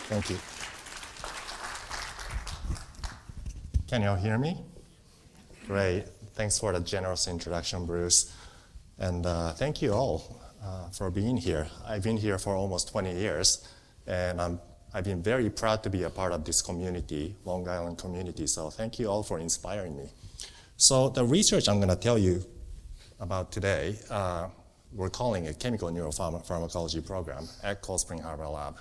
Thank you. Can you all hear me? Great. Thanks for the generous introduction, Bruce. And thank you all for being here. I've been here for almost 20 years, and I've been very proud to be a part of this community, Long Island community, so thank you all for inspiring me. So the research I'm going to tell you about today, we're calling it Chemical Neuropharmacology Program at Cold Spring Harbor Lab.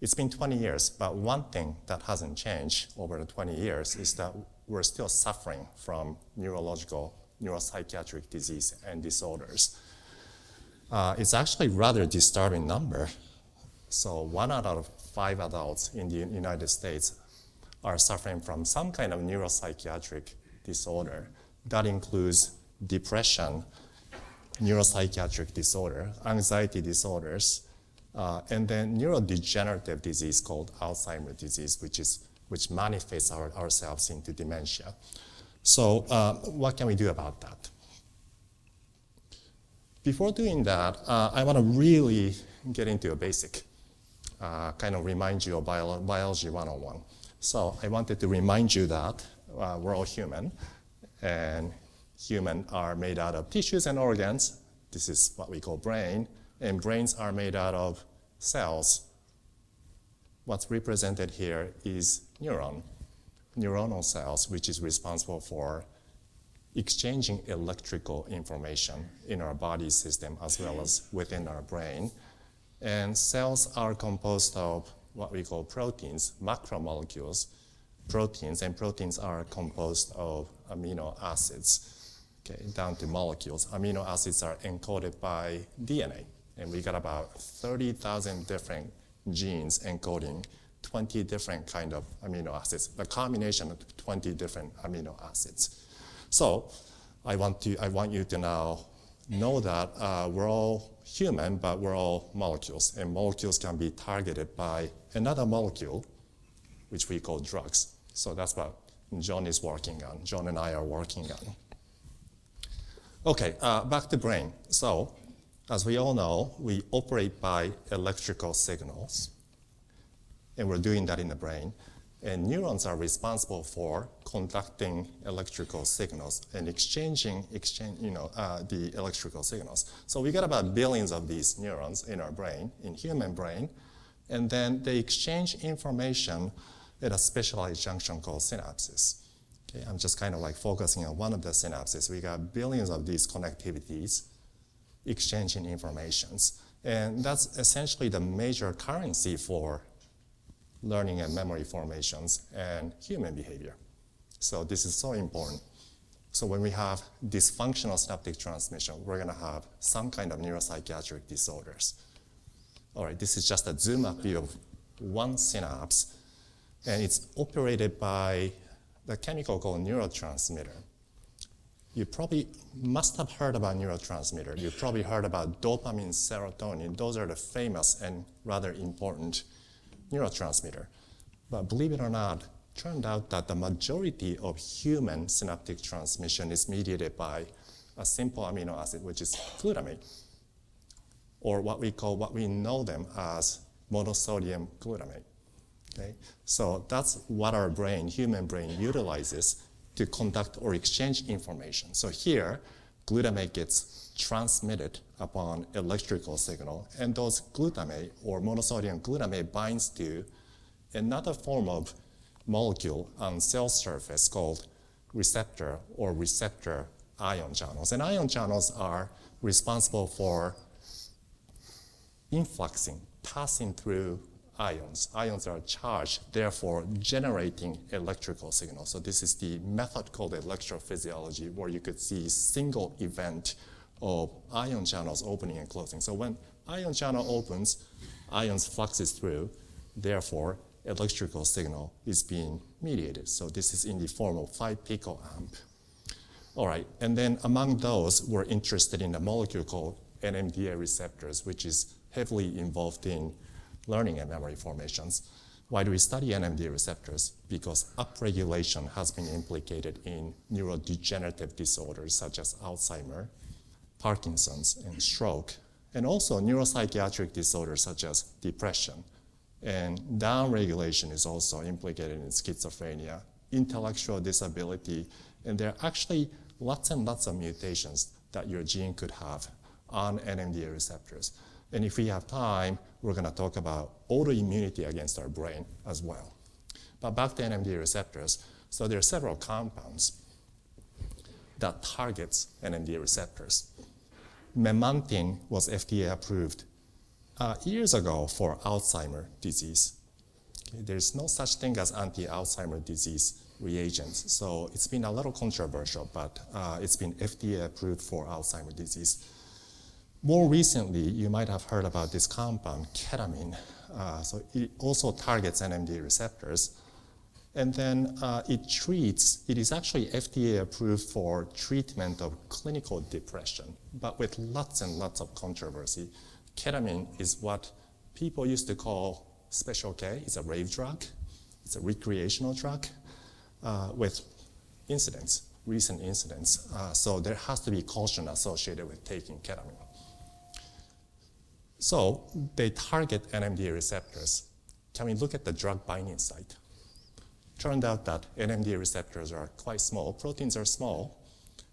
It's been 20 years, but one thing that hasn't changed over the 20 years is that we're still suffering from neuropsychiatric disease and disorders. It's actually a rather disturbing number. So 1 out of 5 adults in the United States are suffering from some kind of neuropsychiatric disorder. That includes depression, neuropsychiatric disorder, anxiety disorders, and then neurodegenerative disease called Alzheimer's disease, which manifests ourselves into dementia. So what can we do about that? Before doing that, I want to really get into a basic, kind of remind you of biology 101. So I wanted to remind you that we're all human, and humans are made out of tissues and organs. This is what we call brain, and brains are made out of cells. What's represented here is neuronal cells, which is responsible for exchanging electrical information in our body system as well as within our brain. And cells are composed of what we call proteins, macromolecules, proteins, and proteins are composed of amino acids, okay, down to molecules. Amino acids are encoded by DNA, and we got about 30,000 different genes encoding 20 different kind of amino acids, the combination of 20 different amino acids. So I want you to now know that we're all human, but we're all molecules, and molecules can be targeted by another molecule, which we call drugs. So that's what John is working on. John and I are working on. Okay, back to brain. So as we all know, we operate by electrical signals, and we're doing that in the brain. And neurons are responsible for conducting electrical signals and exchanging the electrical signals. So we got about billions of these neurons in our brain, in human brain, and then they exchange information at a specialized junction called synapses. Okay, I'm just kind of like focusing on one of the synapses. We got billions of these connectivities exchanging informations, and that's essentially the major currency for learning and memory formations and human behavior. So this is so important. So when we have dysfunctional synaptic transmission, we're going to have some kind of neuropsychiatric disorders. All right, this is just a zoom up view of one synapse, and it's operated by the chemical called neurotransmitter. You probably must have heard about neurotransmitter. You probably heard about dopamine, serotonin. Those are the famous and rather important neurotransmitter. But believe it or not, turned out that the majority of human synaptic transmission is mediated by a simple amino acid, which is glutamate, or what we know them as monosodium glutamate. Okay? So that's what our brain, human brain, utilizes to conduct or exchange information. So here, glutamate gets transmitted upon electrical signal, and those glutamate or monosodium glutamate binds to another form of molecule on cell surface called receptor or receptor ion channels. And ion channels are responsible for influxing, passing through ions. Ions are charged, therefore generating electrical signals. So this is the method called electrophysiology, where you could see single event of ion channels opening and closing. So when ion channel opens, ions fluxes through, therefore electrical signal is being mediated. So this is in the form of 5 picoamp. All right, and then among those, we're interested in a molecule called NMDA receptors, which is heavily involved in learning and memory formations. Why do we study NMDA receptors? Because upregulation has been implicated in neurodegenerative disorders such as Alzheimer's, Parkinson's, and stroke, and also neuropsychiatric disorders such as depression. And downregulation is also implicated in schizophrenia, intellectual disability, and there are actually lots and lots of mutations that your gene could have on NMDA receptors. And if we have time, we're going to talk about autoimmunity against our brain as well. But back to NMDA receptors, so there are several compounds that targets NMDA receptors. Memantine was FDA approved years ago for Alzheimer's disease. Okay, there's no such thing as anti-Alzheimer's disease reagents, so it's been a little controversial, but it's been FDA approved for Alzheimer's disease. More recently, you might have heard about this compound, ketamine. So it also targets NMDA receptors. And then it is actually FDA approved for treatment of clinical depression, but with lots and lots of controversy. Ketamine is what people used to call Special K. It's a rave drug. It's a recreational drug with incidents, recent incidents. So there has to be caution associated with taking ketamine. So they target NMDA receptors. Can we look at the drug binding site? Turned out that NMDA receptors are quite small. Proteins are small.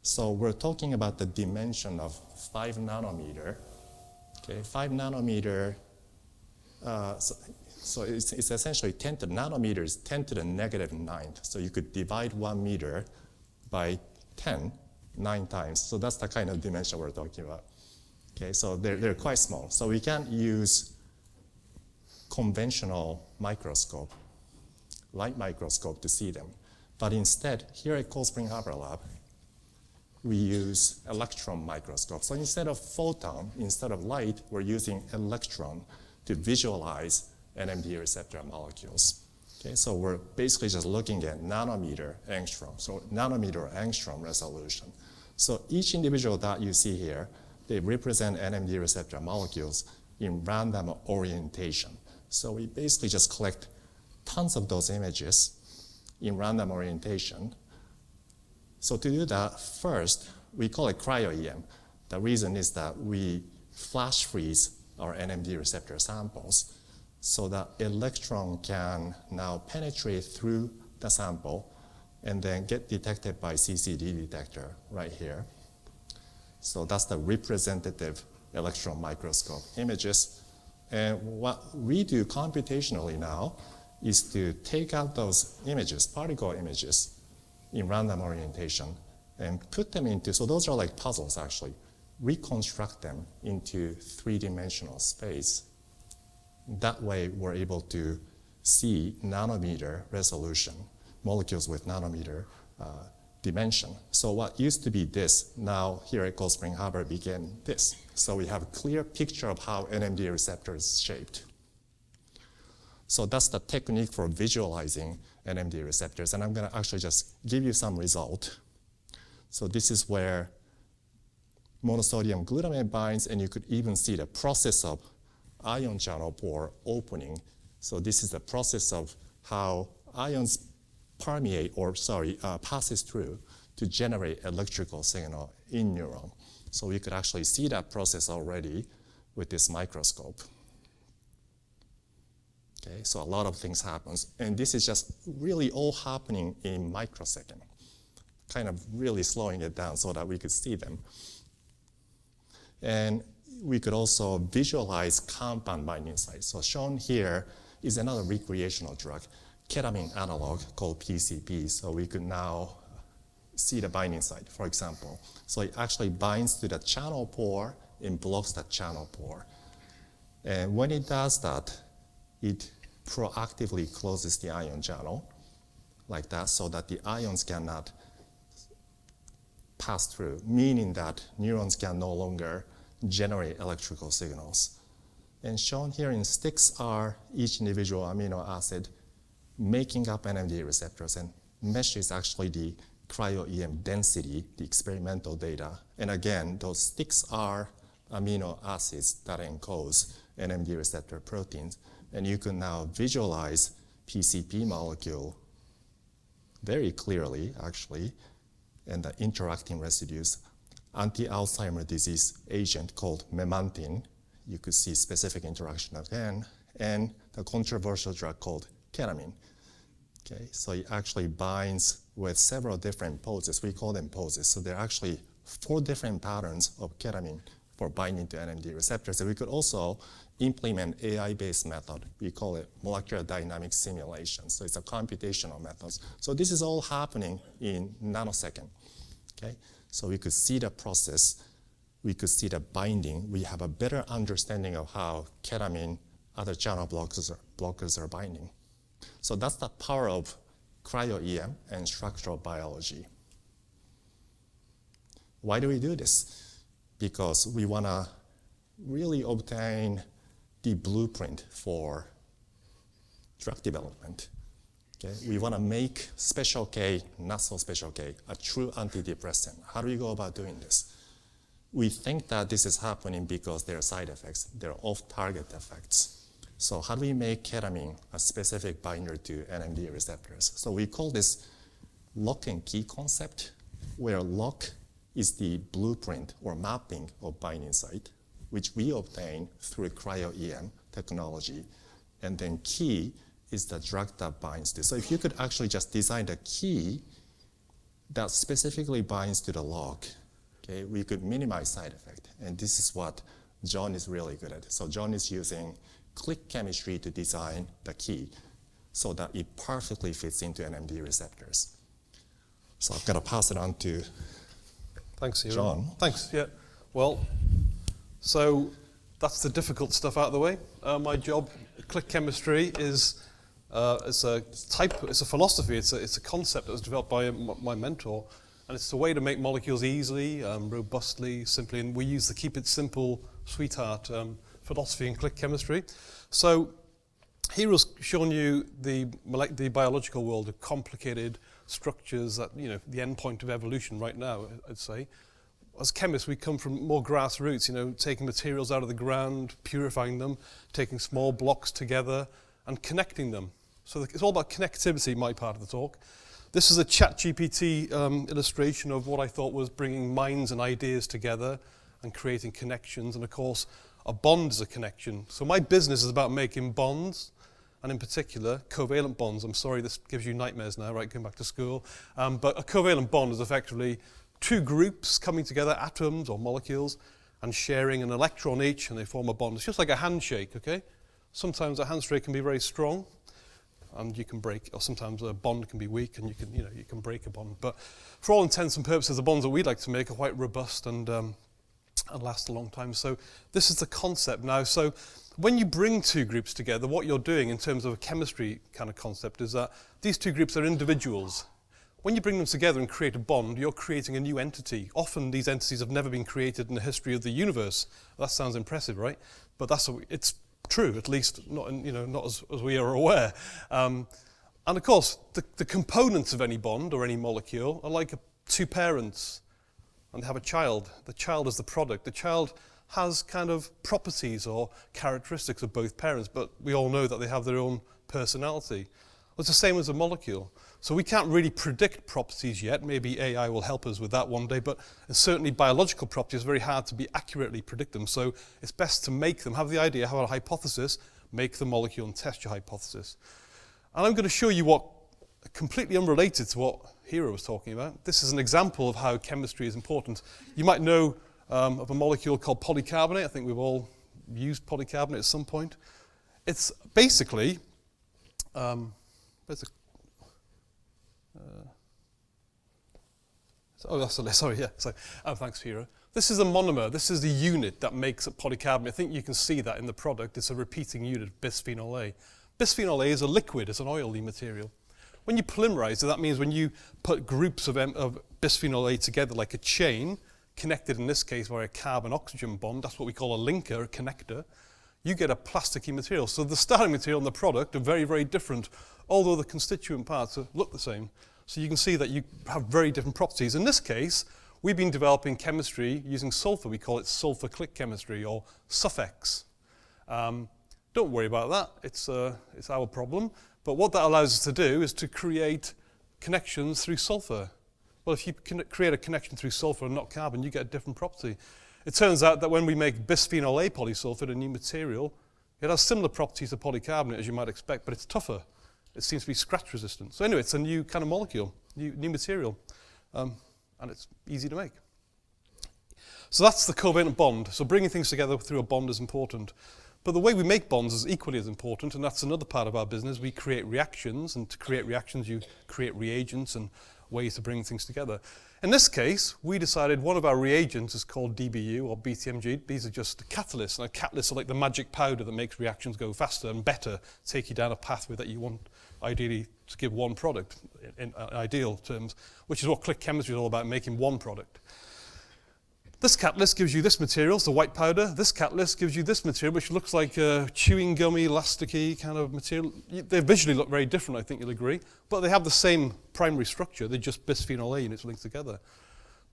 So we're talking about the dimension of 5 nanometer. Okay, 5 nanometer. So it's essentially 10 to nanometers, 10 to the negative 9th. So you could divide 1 meter by 10, 9 times. So that's the kind of dimension we're talking about. Okay, so they're quite small. So we can't use conventional microscope, light microscope, to see them. But instead, here at Cold Spring Harbor Lab, we use electron microscope. So instead of photon, instead of light, we're using electron to visualize NMDA receptor molecules. Okay, so we're basically just looking at nanometer angstrom, so nanometer angstrom resolution. So each individual dot you see here, they represent NMDA receptor molecules in random orientation. So we basically just collect tons of those images in random orientation. So to do that, first, we call it cryo-EM. The reason is that we flash freeze our NMDA receptor samples so that electron can now penetrate through the sample and then get detected by CCD detector right here. So that's the representative electron microscope images. And what we do computationally now is to take out those images, particle images, in random orientation and put them into, so those are like puzzles actually, reconstruct them into 3-dimensional space. That way we're able to see nanometer resolution, molecules with nanometer dimension. So what used to be this, now here at Cold Spring Harbor became this. So we have a clear picture of how NMDA receptor is shaped. So that's the technique for visualizing NMDA receptors, and I'm going to actually just give you some result. So this is where monosodium glutamate binds, and you could even see the process of ion channel pore opening. So this is the process of how ions permeate, passes through to generate electrical signal in neuron. So we could actually see that process already with this microscope. Okay, so a lot of things happens, and this is just really all happening in microsecond, kind of really slowing it down so that we could see them. And we could also visualize compound binding sites. So shown here is another recreational drug, ketamine analog called PCP. So we could now see the binding site, for example. So it actually binds to the channel pore and blocks the channel pore. And when it does that, it proactively closes the ion channel like that so that the ions cannot pass through, meaning that neurons can no longer generate electrical signals. And shown here in sticks are each individual amino acid making up NMDA receptors, and mesh is actually the cryo-EM density, the experimental data. And again, those sticks are amino acids that encode NMDA receptor proteins. And you can now visualize PCP molecule very clearly, actually, and the interacting residues anti-Alzheimer's disease agent called memantine. You could see specific interaction again, and the controversial drug called ketamine. Okay, so it actually binds with several different poses. We call them poses. So there are actually 4 different patterns of ketamine for binding to NMD receptors. And we could also implement AI-based method. We call it molecular dynamic simulation. So it's a computational method. So this is all happening in nanosecond. Okay, so we could see the process. We could see the binding. We have a better understanding of how ketamine, other channel blockers are binding. So that's the power of cryo-EM and structural biology. Why do we do this? Because we want to really obtain the blueprint for drug development. Okay? We want to make special K, not so special K, a true antidepressant. How do we go about doing this? We think that this is happening because there are side effects. There are off-target effects. So how do we make ketamine a specific binder to NMD receptors? So we call this lock and key concept, where lock is the blueprint or mapping of binding site, which we obtain through cryo-EM technology. And then key is the drug that binds to. So if you could actually just design a key that specifically binds to the lock, okay, we could minimize side effect. And this is what John is really good at. So John is using click chemistry to design the key so that it perfectly fits into NMD receptors. So I'm going to pass it on to Thanks, Hiro. John. Thanks, yeah. Well, so that's the difficult stuff out of the way. My job, click chemistry, is it's a philosophy, it's a concept that was developed by my mentor, and it's a way to make molecules easily, robustly, simply, and we use the keep it simple, sweetheart philosophy in click chemistry. So Hiro's shown you the biological world of complicated structures at the end point of evolution right now, I'd say. As chemists, we come from more grassroots, taking materials out of the ground, purifying them, taking small blocks together and connecting them. So it's all about connectivity, my part of the talk. This is a ChatGPT illustration of what I thought was bringing minds and ideas together and creating connections. And of course, a bond is a connection. So my business is about making bonds, and in particular, covalent bonds. I'm sorry this gives you nightmares now, right, going back to school. But a covalent bond is effectively 2 groups coming together, atoms or molecules, and sharing an electron each, and they form a bond. It's just like a handshake, okay? Sometimes a handshake can be very strong, and you can break, or sometimes a bond can be weak, and you can break a bond. But for all intents and purposes, the bonds that we like to make are quite robust and last a long time. So this is the concept now. So when you bring 2 groups together, what you're doing in terms of a chemistry kind of concept is that these 2 groups are individuals. When you bring them together and create a bond, you're creating a new entity. Often these entities have never been created in the history of the universe. That sounds impressive, right? But it's true, at least not as we are aware. And of course, the components of any bond or any molecule are like 2 parents, and they have a child. The child is the product. The child has kind of properties or characteristics of both parents, but we all know that they have their own personality. Well, it's the same as a molecule. So we can't really predict properties yet. Maybe AI will help us with that one day, but certainly biological properties are very hard to be accurately predict them. So it's best to make them, have the idea, have a hypothesis, make the molecule and test your hypothesis. And I'm going to show you what, completely unrelated to what Hiro was talking about. This is an example of how chemistry is important. You might know of a molecule called polycarbonate. I think we've all used polycarbonate at some point. It's basically, thanks, Hiro. This is a monomer. This is the unit that makes up polycarbonate. I think you can see that in the product. It's a repeating unit of bisphenol A. Bisphenol A is a liquid. It's an oily material. When you polymerize it, that means when you put groups of bisphenol A together like a chain, connected in this case by a carbon-oxygen bond, that's what we call a linker, a connector, you get a plasticky material. So the starting material and the product are very, very different, although the constituent parts look the same. So you can see that you have very different properties. In this case, we've been developing chemistry using sulfur. We call it sulfur click chemistry, or SUFX. Don't worry about that. It's our problem. But what that allows us to do is to create connections through sulfur. Well, if you can create a connection through sulfur and not carbon, you get a different property. It turns out that when we make bisphenol A polysulfate, a new material, it has similar properties to polycarbonate as you might expect, but it's tougher. It seems to be scratch resistant. So anyway, it's a new kind of molecule, new material, and it's easy to make. So that's the covalent bond. So bringing things together through a bond is important. But the way we make bonds is equally as important, and that's another part of our business. We create reactions, and to create reactions, you create reagents and ways to bring things together. In this case, we decided one of our reagents is called DBU or BTMG. These are just catalysts, and catalysts are like the magic powder that makes reactions go faster and better, take you down a pathway that you want, ideally, to give one product in ideal terms, which is what click chemistry is all about, making one product. This catalyst gives you this material, it's the white powder. This catalyst gives you this material, which looks like a chewing gummy, elasticy kind of material. They visually look very different, I think you'll agree, but they have the same primary structure. They're just bisphenol A units linked together.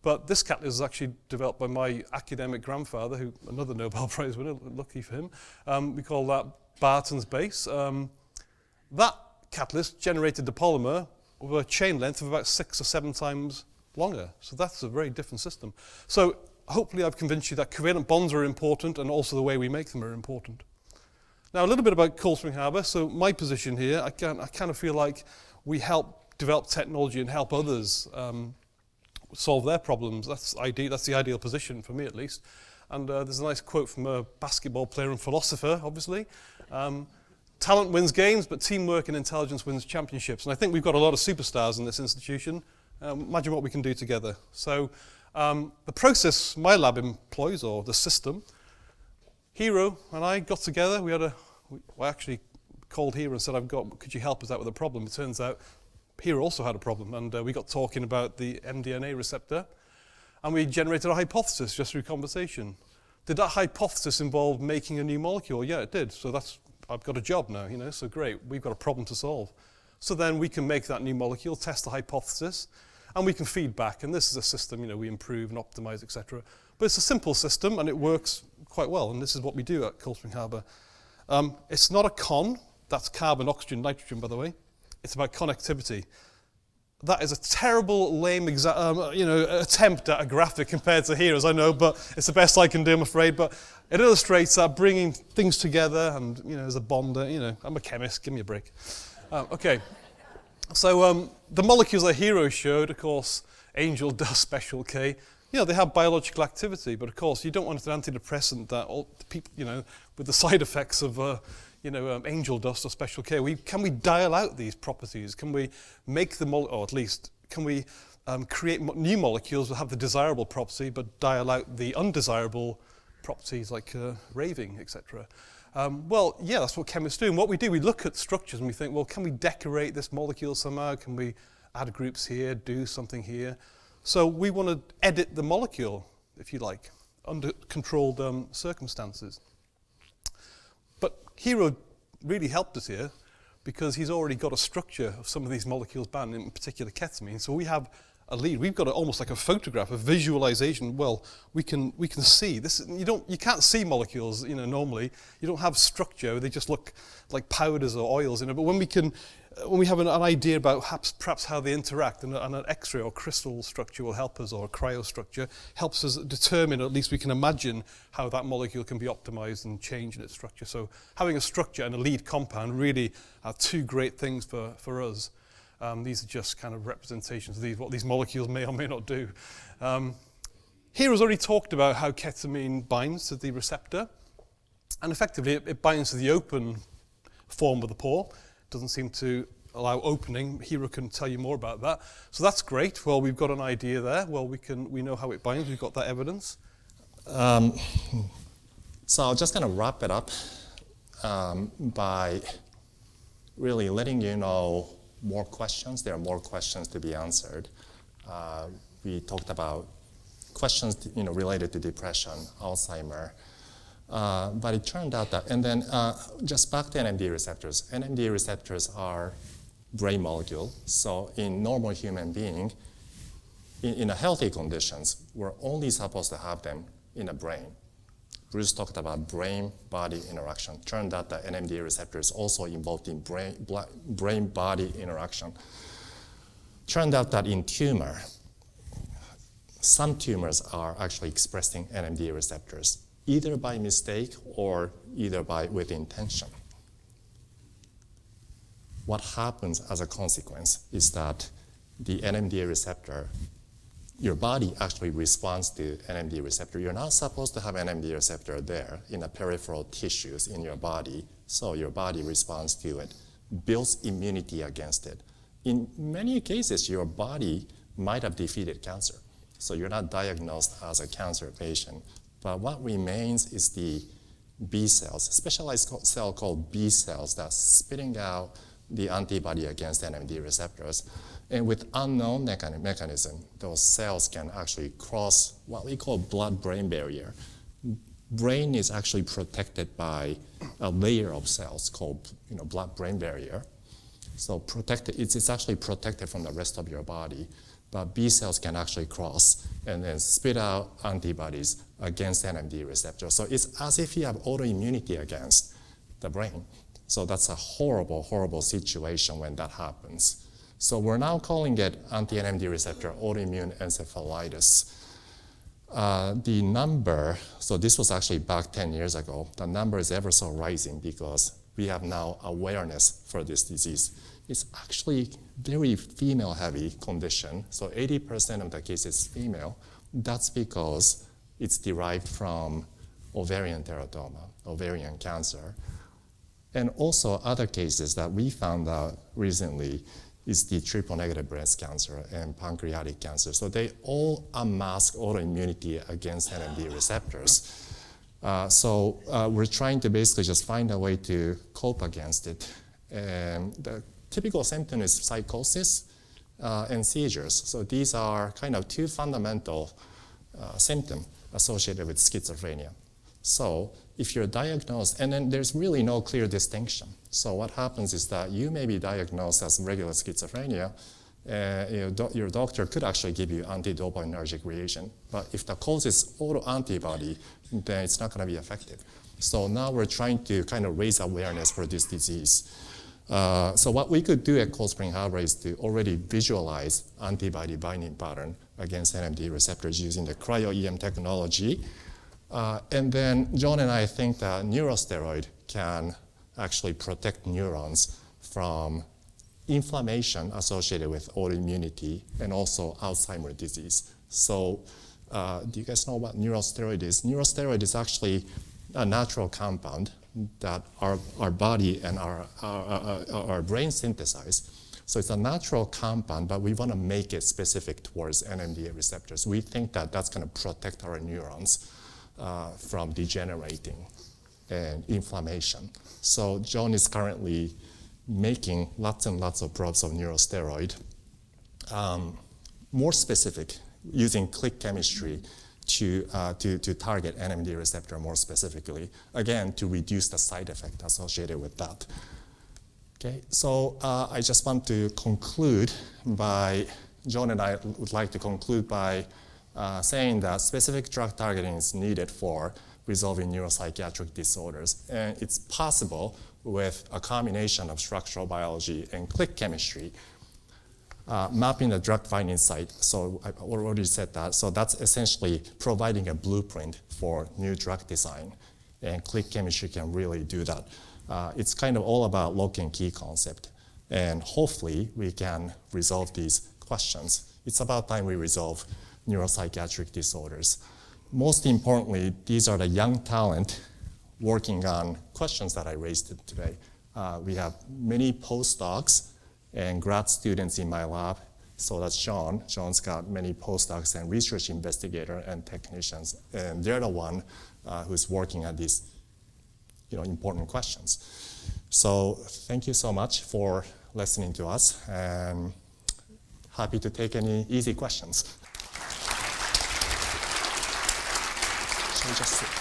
But this catalyst is actually developed by my academic grandfather, who another Nobel Prize winner, lucky for him. We call that Barton's base. That catalyst generated the polymer with a chain length of about 6 or 7 times longer. So that's a very different system. So hopefully I've convinced you that covalent bonds are important and also the way we make them are important. Now a little bit about Cold Spring Harbor. So my position here, I kind of feel like we help develop technology and help others solve their problems. That's the ideal position for me at least. And there's a nice quote from a basketball player and philosopher, obviously. Talent wins games, but teamwork and intelligence wins championships. And I think we've got a lot of superstars in this institution. Imagine what we can do together. So the process my lab employs, or the system, Hiro and I got together. I actually called Hiro and said, could you help us out with a problem? It turns out Hiro also had a problem, and we got talking about the mDNA receptor, and we generated a hypothesis just through conversation. Did that hypothesis involve making a new molecule? Yeah, it did. So I've got a job now, so great. We've got a problem to solve. So then we can make that new molecule, test the hypothesis, and we can feed back. And this is a system, we improve and optimize, etc. But it's a simple system, and it works quite well. And this is what we do at Cold Spring Harbor. It's not a con. That's carbon, oxygen, nitrogen, by the way. It's about connectivity. That is a terrible, lame attempt at a graphic compared to here, as I know, but it's the best I can do, I'm afraid. But it illustrates that bringing things together, and as a bonder, I'm a chemist, give me a break. Okay, so the molecules that Hiro showed, of course, angel dust, special K, they have biological activity, but of course you don't want an antidepressant that all people, with the side effects of, angel dust or special K. Can we dial out these properties? Can we make them, or at least can we create new molecules that have the desirable property, but dial out the undesirable properties like raving, etc. Well, yeah, that's what chemists do. And what we do, we look at structures and we think, well, can we decorate this molecule somehow? Can we add groups here, do something here? So we want to edit the molecule, if you like, under controlled circumstances. But Hiro really helped us here because he's already got a structure of some of these molecules bound, in particular ketamine. So we have a lead. We've got almost like a photograph, a visualization. Well, we can see this. You can't see molecules, normally. You don't have structure. They just look like powders or oils, But when we have an idea about perhaps how they interact, and an X-ray or crystal structure will help us, or a cryostructure helps us determine, or at least we can imagine how that molecule can be optimized and change in its structure. So having a structure and a lead compound really are two great things for us. These are just kind of representations of what these molecules may or may not do. Hiro's already talked about how ketamine binds to the receptor, and effectively it binds to the open form of the pore. Doesn't seem to allow opening. Hiro can tell you more about that. So that's great. Well, we've got an idea there. Well, we know how it binds. We've got that evidence. So I'll just kind of wrap it up by really letting you know more questions. There are more questions to be answered. We talked about questions, related to depression, Alzheimer. But it turned out that, and then just back to NMDA receptors. NMDA receptors are brain molecule. So in normal human being, in a healthy conditions, we're only supposed to have them in the brain. Bruce talked about brain-body interaction. Turned out that NMDA receptors also involved in brain-body interaction. Turned out that in tumor, some tumors are actually expressing NMDA receptors, either by mistake or either with intention. What happens as a consequence is that the NMDA receptor, your body actually responds to NMDA receptor. You're not supposed to have NMDA receptor there in the peripheral tissues in your body, so your body responds to it, builds immunity against it. In many cases, your body might have defeated cancer, so you're not diagnosed as a cancer patient. But what remains is the B cells, a specialized cell called B cells that's spitting out the antibody against NMDA receptors. And with unknown mechanism, those cells can actually cross what we call blood-brain barrier. Brain is actually protected by a layer of cells called blood-brain barrier. So it's actually protected from the rest of your body. But B cells can actually cross and then spit out antibodies against NMDA receptors. So it's as if you have autoimmunity against the brain. So that's a horrible, horrible situation when that happens. So we're now calling it anti-NMDA receptor autoimmune encephalitis. The number, so this was actually back 10 years ago, the number is ever so rising because we have now awareness for this disease. It's actually very female-heavy condition, so 80% of the cases female. That's because it's derived from ovarian teratoma, ovarian cancer. And also other cases that we found out recently is the triple-negative breast cancer and pancreatic cancer. So they all unmask autoimmunity against NMDA receptors. So we're trying to basically just find a way to cope against it. And the typical symptom is psychosis and seizures. So these are kind of two fundamental symptoms associated with schizophrenia. So if you're diagnosed, and then there's really no clear distinction. So what happens is that you may be diagnosed as regular schizophrenia, your doctor could actually give you anti-dopaminergic reagent. But if the cause is autoantibody, then it's not going to be effective. So now we're trying to kind of raise awareness for this disease. So what we could do at Cold Spring Harbor is to already visualize antibody binding pattern against NMDA receptors using the cryo-EM technology. And then John and I think that neurosteroid can actually protect neurons from inflammation associated with autoimmunity and also Alzheimer's disease. So do you guys know what neurosteroid is? Neurosteroid is actually a natural compound that our body and our brain synthesize. So it's a natural compound, but we want to make it specific towards NMDA receptors. We think that that's going to protect our neurons from degenerating and inflammation. So John is currently making lots and lots of probes of neurosteroid, more specific, using click chemistry to target NMDA receptor more specifically, again, to reduce the side effect associated with that. Okay, so I just want to conclude by, John and I would like to conclude by saying that specific drug targeting is needed for resolving neuropsychiatric disorders. And it's possible with a combination of structural biology and click chemistry, mapping the drug finding site. So I already said that. So that's essentially providing a blueprint for new drug design. And click chemistry can really do that. It's kind of all about lock and key concept. And hopefully we can resolve these questions. It's about time we resolve neuropsychiatric disorders. Most importantly, these are the young talent working on questions that I raised today. We have many postdocs and grad students in my lab. So that's John. John's got many postdocs and research investigators and technicians. And they're the one who's working on these important questions. So thank you so much for listening to us. And happy to take any easy questions. Shall we just sit?